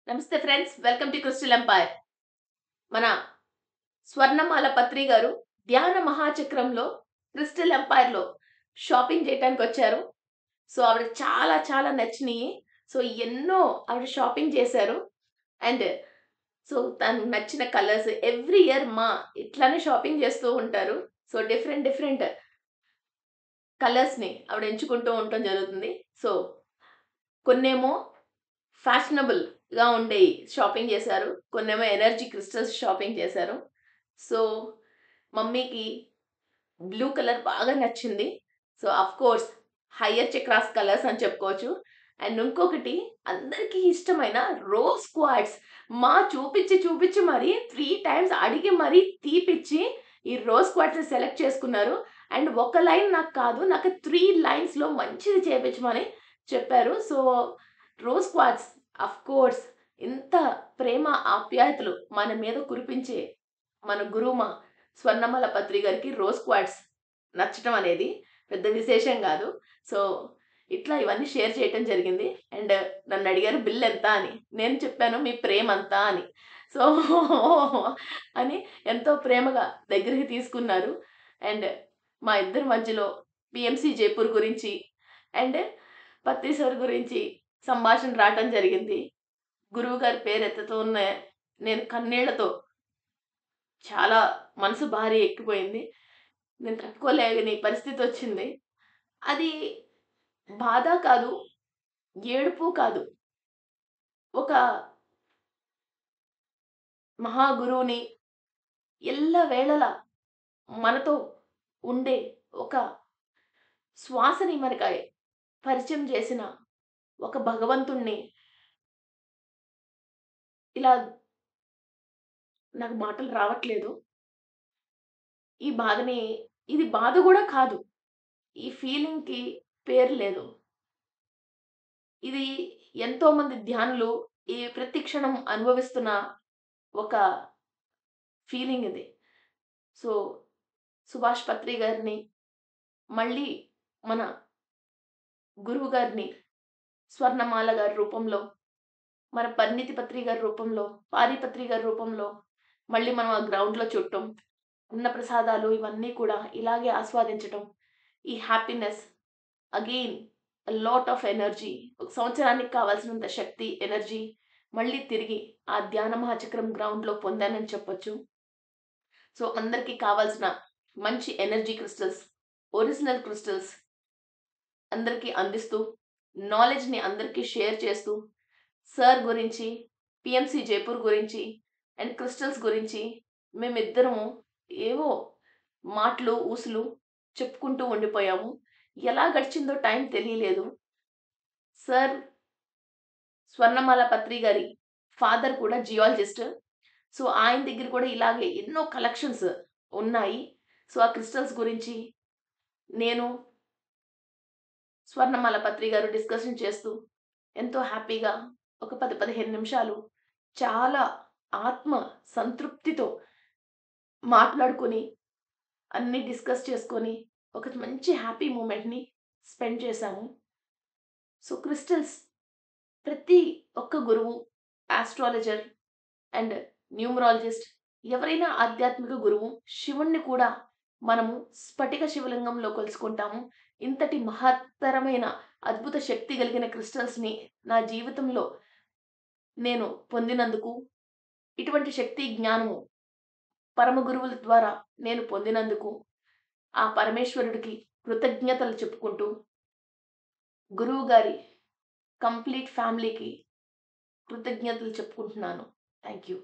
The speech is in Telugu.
నమస్తే friends, welcome to Crystal Empire. మన స్వర్ణమాల పత్రి గారు ధ్యాన మహాచక్రంలో క్రిస్టల్ ఎంపైర్లో షాపింగ్ చేయడానికి వచ్చారు. సో ఆవిడ చాలా చాలా నచ్చినాయి. సో ఎన్నో ఆవిడ షాపింగ్ చేశారు. అండ్ సో తనకు నచ్చిన కలర్స్ ఎవ్రీ ఇయర్ ఇట్లానే షాపింగ్ చేస్తూ ఉంటారు. సో డిఫరెంట్ డిఫరెంట్ కలర్స్ని ఆవిడ ఎంచుకుంటూ ఉండటం జరుగుతుంది. సో కొన్నేమో ఫ్యాషనబుల్‌గా ఉండేయి షాపింగ్ చేశారు. కొన్నేమో ఎనర్జీ క్రిస్టల్స్ షాపింగ్ చేశారు. సో, మమ్మీకి బ్లూ కలర్ బాగా నచ్చింది. So, of course higher chakras colours అని చెప్పుకోవచ్చు. అండ్ ఇంకొకటి అందరికీ ఇష్టమైన రోజ్ క్వార్ట్స్ చూపిచ్చి చూపిచ్చి మరి 3 టైమ్స్ అడిగి మరి తీపిచ్చి ఈ రోజ్ క్వార్ట్స్‌ని సెలెక్ట్ చేసుకున్నారు. అండ్ ఒక లైన్ నాకు కాదు, నాకు 3 లైన్స్‌లో మంచిది చేపించమని చెప్పారు. సో, రోజ్ క్వార్ట్స్ ఆఫ్‌కోర్స్ ఇంత ప్రేమ ఆప్యాయతలు మన మీద కురిపించే మన గురువు స్వర్ణమాల పత్రి గారికి రోజ్ క్వార్ట్స్ నచ్చటం అనేది పెద్ద విశేషం గాదు. సో, ఇట్లా ఇవన్నీ షేర్ చేయటం జరిగింది. అండ్ నన్నడిగారు బిల్ ఎంత అని. నేను చెప్పాను మీ ప్రేమంత అని. సో, అని ఎంతో ప్రేమగా దగ్గరికి తీసుకున్నారు. అండ్ మా ఇద్దరి మధ్యలో పీఎంసీ జైపూర్ గురించి అండ్ పత్రి సార్ గురించి సంభాషణ రావటం జరిగింది. గురువుగారి పేరెత్తుతూనే నేను కన్నీళ్లతో చాలా మనసు భారీ ఎక్కిపోయింది. నేను తట్టుకోలేని పరిస్థితొచ్చింది. అది బాధ కాదు, ఏడుపు కాదు. ఒక మహాగురువుని ఎల్లవేళలా మనతో ఉండే ఒక శ్వాసని మనకి పరిచయం చేసిన ఒక భగవంతుడిని ఇలా నాకు మాటలు రావట్లేదు. ఈ బాధని ఇది బాధ గూడా కాదు. ఈ ఫీలింగ్‌కి పేరు లేదు. ఇది ఎంతోమంది ధ్యానులు ఈ ప్రతి క్షణం అనుభవిస్తున్న ఒక ఫీలింగ్ ఇది. సో, సుభాష్ పత్రి గారిని మళ్ళీ మన గురువుగారిని స్వర్ణమాల గారి రూపంలో, మన పరిణితి పత్రి గారి రూపంలో, పారిపత్రి గారి రూపంలో మళ్ళీ మనం ఆ గ్రౌండ్‌లో చూడటం, అన్న ప్రసాదాలు ఇవన్నీ కూడా ఇలాగే ఆస్వాదించటం, ఈ happiness again lot of energy ఒక సంవత్సరానికి కావాల్సినంత శక్తి, ఎనర్జీ మళ్ళీ తిరిగి ఆ ధ్యాన మహాచక్రం గ్రౌండ్‌లో పొందానని చెప్పొచ్చు. సో, అందరికి కావాల్సిన మంచి ఎనర్జీ క్రిస్టల్స్, ఒరిజినల్ క్రిస్టల్స్ అందరికీ అందిస్తూ, నాలెడ్జ్‌ని అందరికీ షేర్ చేస్తూ, సార్ గురించి, పీఎంసీ జైపూర్ గురించి అండ్ క్రిస్టల్స్ గురించి మేమిద్దరము ఏవో మాటలు, ఊసులు చెప్పుకుంటూ ఉండిపోయాము. ఎలా గడిచిందో టైం తెలియలేదు. సార్ స్వర్ణమాల పత్రి గారి ఫాదర్ కూడా జియాలజిస్ట్. సో, ఆయన దగ్గర కూడా ఇలాగే ఎన్నో కలెక్షన్స్ ఉన్నాయి. సో, ఆ క్రిస్టల్స్ గురించి నేను స్వర్ణమాల పత్రి గారు డిస్కషన్ చేస్తూ ఎంతో హ్యాపీగా ఒక 10, 15 నిమిషాలు చాలా ఆత్మ సంతృప్తితో మాట్లాడుకొని, అన్నీ డిస్కస్ చేసుకొని, ఒక మంచి హ్యాపీ మూమెంట్‌ని స్పెండ్ చేశాము. సో, క్రిస్టల్స్ ప్రతి ఒక్క గురువు, ఆస్ట్రాలజర్ అండ్ న్యూమరాలజిస్ట్ ఎవరైనా ఆధ్యాత్మిక గురువు శివుణ్ణి కూడా మనము స్ఫటిక శివలింగంలో కొలుసుకుంటాము. ఇంతటి మహత్తరమైన అద్భుత శక్తి కలిగిన క్రిస్టల్స్‌ని నా జీవితంలో నేను పొందినందుకు, ఇటువంటి శక్తి జ్ఞానము పరమ గురువుల ద్వారా నేను పొందినందుకు ఆ పరమేశ్వరుడికి కృతజ్ఞతలు చెప్పుకుంటూ, గురువుగారి కంప్లీట్ ఫ్యామిలీకి కృతజ్ఞతలు చెప్పుకుంటున్నాను. Thank you.